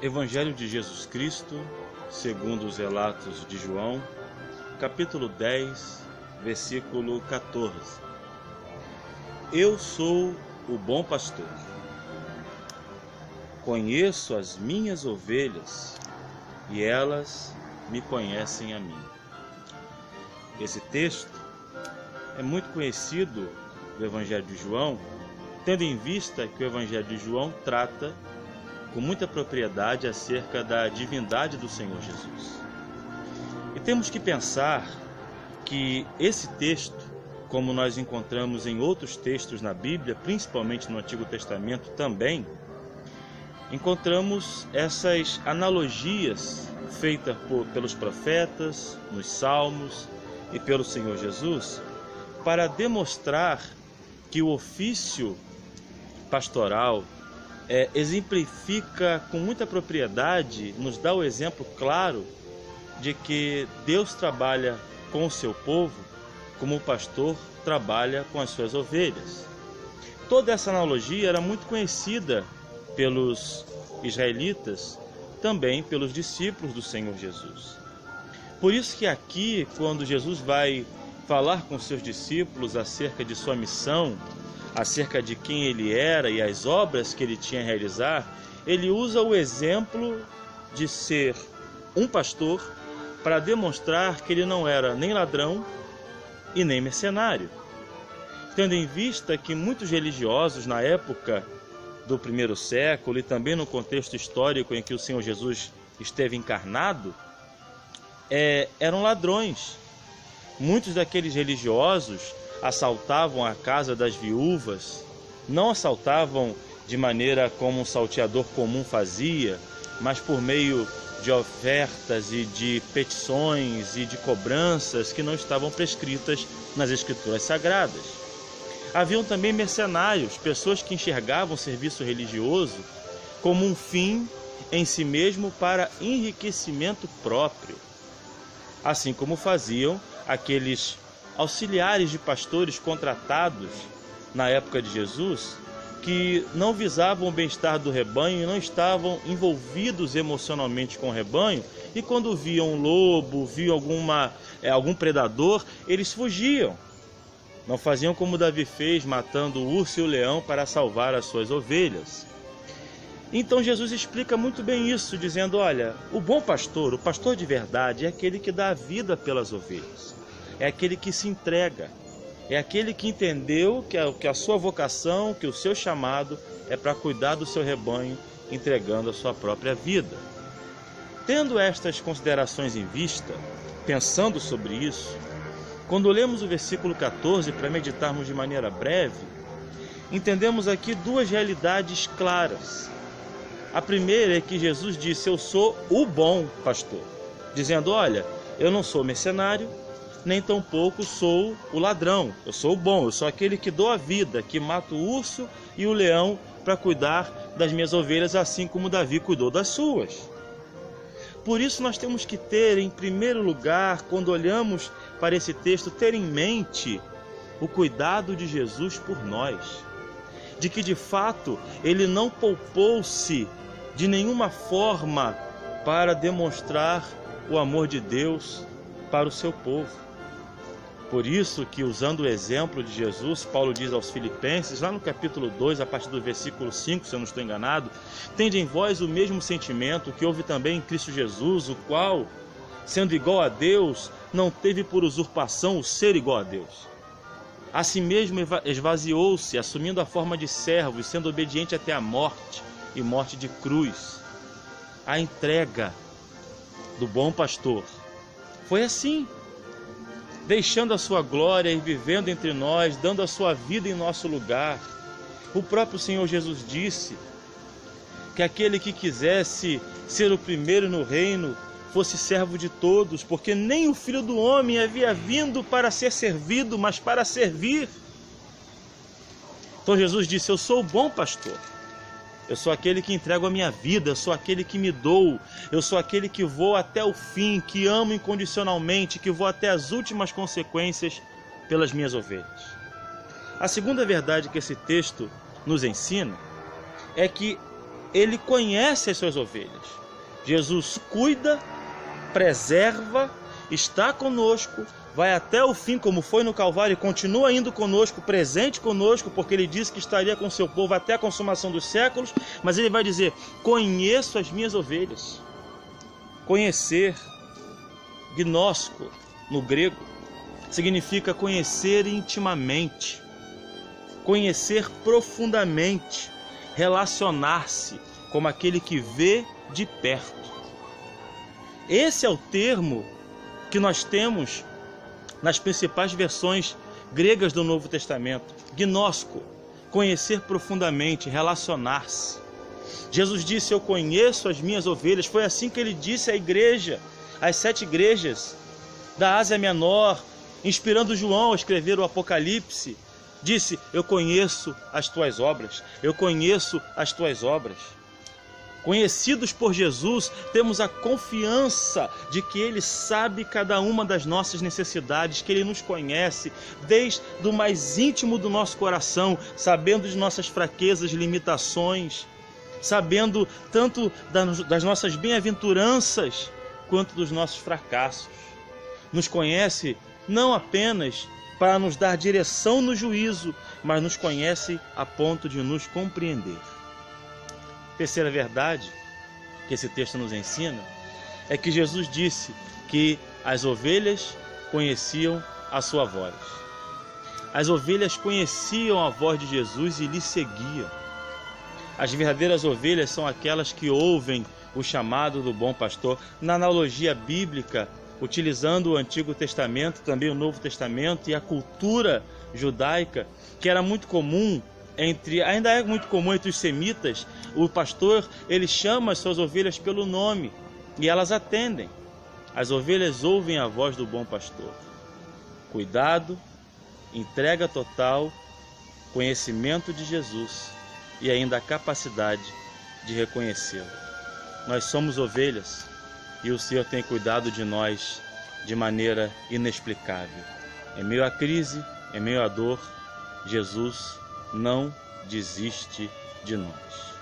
Evangelho de Jesus Cristo, segundo os relatos de João, capítulo 10, versículo 14. Eu sou o bom pastor. Conheço as minhas ovelhas e elas me conhecem a mim. Esse texto é muito conhecido do Evangelho de João, tendo em vista que o Evangelho de João trata com muita propriedade acerca da divindade do Senhor Jesus. E temos que pensar que esse texto, como nós encontramos em outros textos na Bíblia, principalmente no Antigo Testamento também, encontramos essas analogias feitas pelos profetas, nos Salmos e pelo Senhor Jesus, para demonstrar que o ofício pastoral exemplifica com muita propriedade, nos dá o exemplo claro de que Deus trabalha com o seu povo como o pastor trabalha com as suas ovelhas. Toda essa analogia era muito conhecida pelos israelitas, também pelos discípulos do Senhor Jesus. Por isso que aqui, quando Jesus vai falar com seus discípulos acerca de sua missão, acerca de quem ele era e as obras que ele tinha a realizar, ele usa o exemplo de ser um pastor para demonstrar que ele não era nem ladrão e nem mercenário. Tendo em vista que muitos religiosos na época do primeiro século e também no contexto histórico em que o Senhor Jesus esteve encarnado, eram ladrões. Muitos daqueles religiosos assaltavam a casa das viúvas, não assaltavam de maneira como um salteador comum fazia, mas por meio de ofertas e de petições e de cobranças que não estavam prescritas nas Escrituras Sagradas. Haviam também mercenários, pessoas que enxergavam o serviço religioso como um fim em si mesmo para enriquecimento próprio, assim como faziam aqueles auxiliares de pastores contratados na época de Jesus, que não visavam o bem-estar do rebanho e não estavam envolvidos emocionalmente com o rebanho, e quando viam um lobo, viam algum predador, eles fugiam. Não faziam como Davi fez, matando o urso e o leão para salvar as suas ovelhas. Então Jesus explica muito bem isso, dizendo, olha, o bom pastor, o pastor de verdade, é aquele que dá a vida pelas ovelhas. É aquele que se entrega, é aquele que entendeu que a sua vocação, que o seu chamado é para cuidar do seu rebanho, entregando a sua própria vida. Tendo estas considerações em vista, pensando sobre isso, quando lemos o versículo 14 para meditarmos de maneira breve, entendemos aqui duas realidades claras. A primeira é que Jesus disse, eu sou o bom pastor, dizendo, olha, eu não sou mercenário, nem tampouco sou o ladrão, eu sou o bom, eu sou aquele que dou a vida, que mata o urso e o leão para cuidar das minhas ovelhas, assim como Davi cuidou das suas. Por isso nós temos que ter, em primeiro lugar, quando olhamos para esse texto, ter em mente o cuidado de Jesus por nós, de que de fato ele não poupou-se de nenhuma forma para demonstrar o amor de Deus para o seu povo. Por isso que, usando o exemplo de Jesus, Paulo diz aos Filipenses, lá no capítulo 2, a partir do versículo 5, se eu não estou enganado, tende em vós o mesmo sentimento que houve também em Cristo Jesus, o qual, sendo igual a Deus, não teve por usurpação o ser igual a Deus. A si mesmo esvaziou-se, assumindo a forma de servo e sendo obediente até a morte, e morte de cruz. A entrega do bom pastor foi assim, deixando a sua glória e vivendo entre nós, dando a sua vida em nosso lugar. O próprio Senhor Jesus disse que aquele que quisesse ser o primeiro no reino fosse servo de todos, porque nem o Filho do Homem havia vindo para ser servido, mas para servir. Então Jesus disse, eu sou o bom pastor. Eu sou aquele que entrego a minha vida, eu sou aquele que me dou, eu sou aquele que vou até o fim, que amo incondicionalmente, que vou até as últimas consequências pelas minhas ovelhas. A segunda verdade que esse texto nos ensina é que ele conhece as suas ovelhas. Jesus cuida, preserva, está conosco, vai até o fim, como foi no Calvário, e continua indo conosco, presente conosco, porque ele disse que estaria com seu povo até a consumação dos séculos, mas ele vai dizer: conheço as minhas ovelhas. Conhecer, gnosko, no grego, significa conhecer intimamente, conhecer profundamente, relacionar-se como aquele que vê de perto. Esse é o termo que nós temos nas principais versões gregas do Novo Testamento. Gnosko, conhecer profundamente, relacionar-se. Jesus disse: eu conheço as minhas ovelhas. Foi assim que ele disse à igreja, às 7 igrejas da Ásia Menor, inspirando João a escrever o Apocalipse. Disse: eu conheço as tuas obras, eu conheço as tuas obras. Conhecidos por Jesus, temos a confiança de que Ele sabe cada uma das nossas necessidades, que Ele nos conhece desde o mais íntimo do nosso coração, sabendo de nossas fraquezas, limitações, sabendo tanto das nossas bem-aventuranças quanto dos nossos fracassos. Nos conhece não apenas para nos dar direção no juízo, mas nos conhece a ponto de nos compreender. Terceira verdade que esse texto nos ensina é que Jesus disse que as ovelhas conheciam a sua voz. As ovelhas conheciam a voz de Jesus e lhe seguiam. As verdadeiras ovelhas são aquelas que ouvem o chamado do bom pastor. Na analogia bíblica, utilizando o Antigo Testamento, também o Novo Testamento e a cultura judaica, que era muito comum ainda é muito comum entre os semitas, o pastor ele chama as suas ovelhas pelo nome e elas atendem. As ovelhas ouvem a voz do bom pastor. Cuidado, entrega total, conhecimento de Jesus e ainda a capacidade de reconhecê-lo. Nós somos ovelhas e o Senhor tem cuidado de nós de maneira inexplicável. Em meio à crise, em meio à dor, Jesus não desiste de nós.